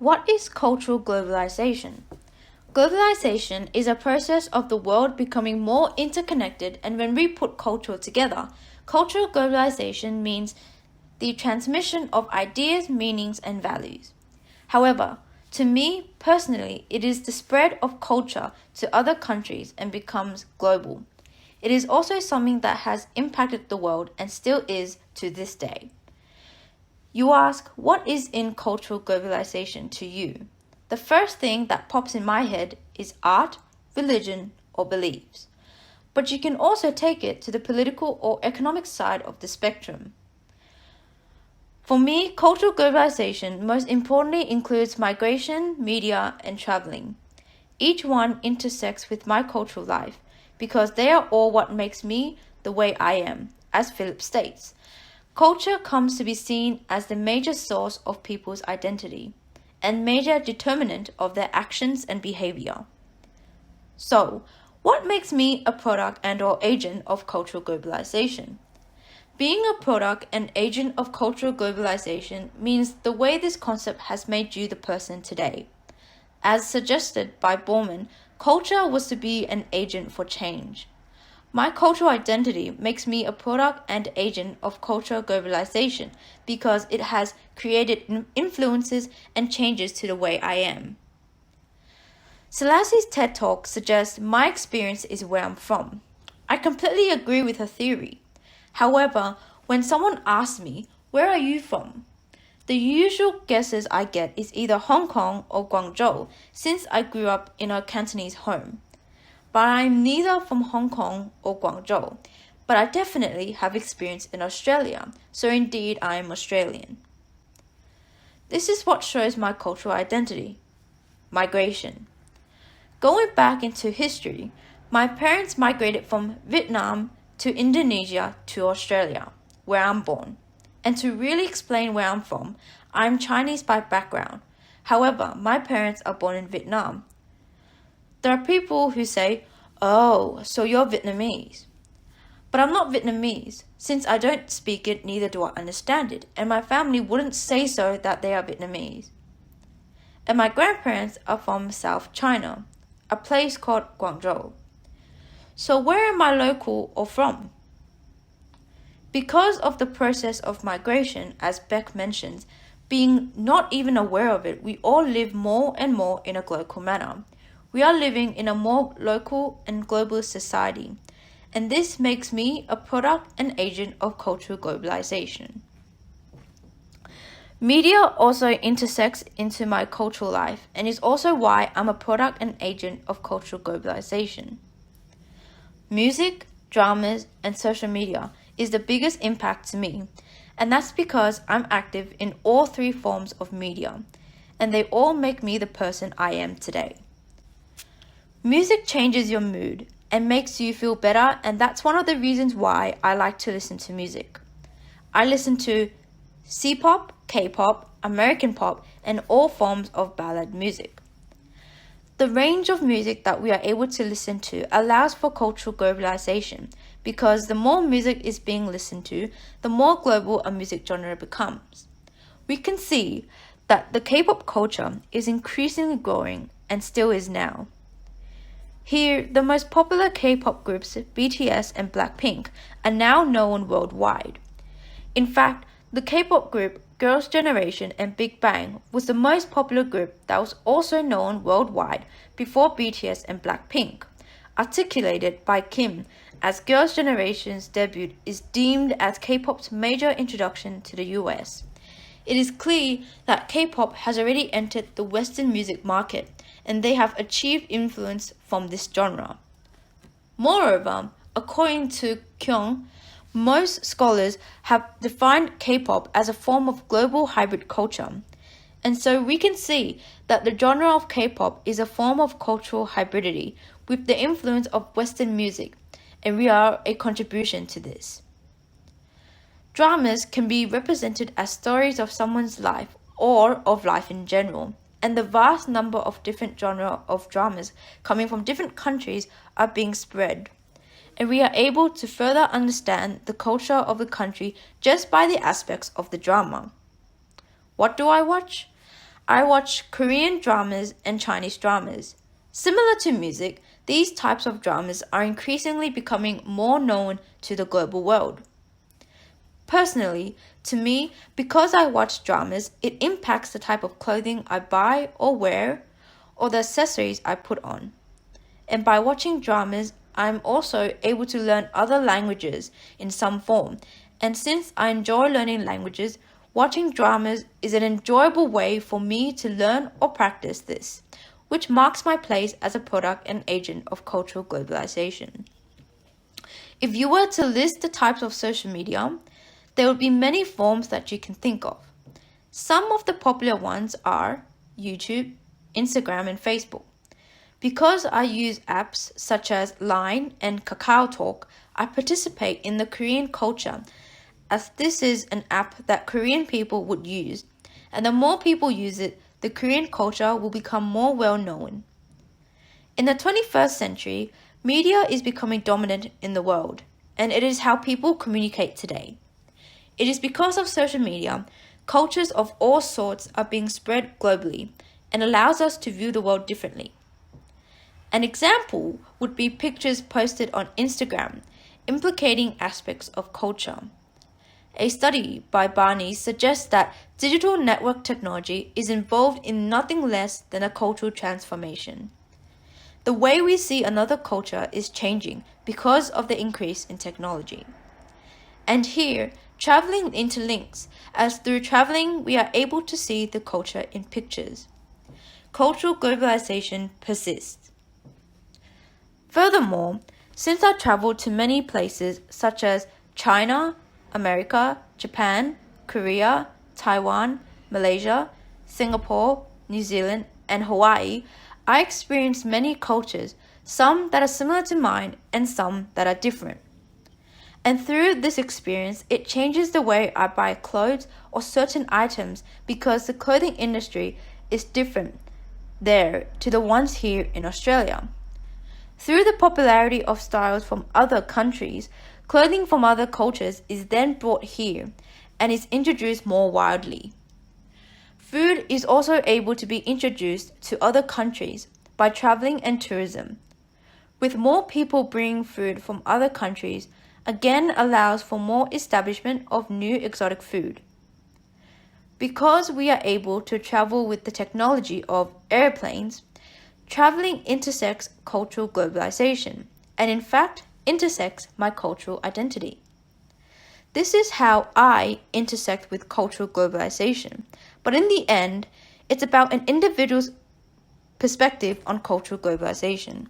What is cultural globalization? Globalization is a process of the world becoming more interconnected, and when we put culture together, cultural globalization means the transmission of ideas, meanings, and values. However, to me personally, it is the spread of culture to other countries and becomes global. It is also something that has impacted the world and still is to this day. You ask, what is in cultural globalization to you? The first thing that pops in my head is art, religion, or beliefs. But you can also take it to the political or economic side of the spectrum. For me, cultural globalization most importantly includes migration, media, and traveling. Each one intersects with my cultural life because they are all what makes me the way I am, as Philip states. Culture comes to be seen as the major source of people's identity and major determinant of their actions and behavior. So, what makes me a product and/or agent of cultural globalization? Being a product and agent of cultural globalization means the way this concept has made you the person today. As suggested by Borman, culture was to be an agent for change. My cultural identity makes me a product and agent of cultural globalization because it has created influences and changes to the way I am. Selassie's TED Talk suggests my experience is where I'm from. I completely agree with her theory. However, when someone asks me, where are you from? The usual guesses I get is either Hong Kong or Guangzhou since I grew up in a Cantonese home. But I'm neither from Hong Kong or Guangzhou, but I definitely have experience in Australia, so indeed I am Australian. This is what shows my cultural identity. Migration. Going back into history, my parents migrated from Vietnam to Indonesia to Australia, where I'm born. And to really explain where I'm from, I'm Chinese by background. However, my parents are born in Vietnam. There are people who say, oh, so you're Vietnamese. But I'm not Vietnamese. Since I don't speak it, neither do I understand it, and my family wouldn't say so that they are Vietnamese. And my grandparents are from South China, a place called Guangzhou. So where am I local or from? Because of the process of migration, as Beck mentions, being not even aware of it, we all live more and more in a global manner. We are living in a more local and global society, and this makes me a product and agent of cultural globalization. Media also intersects into my cultural life and is also why I'm a product and agent of cultural globalization. Music, dramas, and social media is the biggest impact to me, and that's because I'm active in all three forms of media, and they all make me the person I am today. Music changes your mood and makes you feel better, and that's one of the reasons why I like to listen to music. I listen to C-pop, K-pop, American pop, and all forms of ballad music. The range of music that we are able to listen to allows for cultural globalization because the more music is being listened to, the more global a music genre becomes. We can see that the K-pop culture is increasingly growing and still is now. Here, the most popular K-pop groups, BTS and Blackpink, are now known worldwide. In fact, the K-pop group Girls' Generation and Big Bang was the most popular group that was also known worldwide before BTS and Blackpink, articulated by Kim as Girls' Generation's debut is deemed as K-pop's major introduction to the US. It is clear that K-pop has already entered the Western music market and they have achieved influence from this genre. Moreover, according to Kyung, most scholars have defined K-pop as a form of global hybrid culture, and so we can see that the genre of K-pop is a form of cultural hybridity with the influence of Western music, and we are a contribution to this. Dramas can be represented as stories of someone's life or of life in general, and the vast number of different genres of dramas coming from different countries are being spread. And we are able to further understand the culture of the country just by the aspects of the drama. What do I watch? I watch Korean dramas and Chinese dramas. Similar to music, these types of dramas are increasingly becoming more known to the global world. Personally, to me, because I watch dramas, it impacts the type of clothing I buy or wear, or the accessories I put on. And by watching dramas, I'm also able to learn other languages in some form. And since I enjoy learning languages, watching dramas is an enjoyable way for me to learn or practice this, which marks my place as a product and agent of cultural globalization. If you were to list the types of social media, there would be many forms that you can think of. Some of the popular ones are YouTube, Instagram, and Facebook. Because I use apps such as Line and KakaoTalk, I participate in the Korean culture, as this is an app that Korean people would use, and the more people use it, the Korean culture will become more well known. In the 21st century, media is becoming dominant in the world, and it is how people communicate today. It is because of social media, cultures of all sorts are being spread globally and allows us to view the world differently. An example would be pictures posted on Instagram implicating aspects of culture. A study by Barney suggests that digital network technology is involved in nothing less than a cultural transformation. The way we see another culture is changing because of the increase in technology. And here, traveling interlinks, as through traveling we are able to see the culture in pictures. Cultural globalization persists. Furthermore, since I traveled to many places such as China, America, Japan, Korea, Taiwan, Malaysia, Singapore, New Zealand, and Hawaii, I experienced many cultures, some that are similar to mine and some that are different. And through this experience, it changes the way I buy clothes or certain items because the clothing industry is different there to the ones here in Australia. Through the popularity of styles from other countries, clothing from other cultures is then brought here and is introduced more widely. Food is also able to be introduced to other countries by traveling and tourism. With more people bringing food from other countries, again allows for more establishment of new exotic food. Because we are able to travel with the technology of airplanes, traveling intersects cultural globalization, and in fact intersects my cultural identity. This is how I intersect with cultural globalization, but in the end, it's about an individual's perspective on cultural globalization.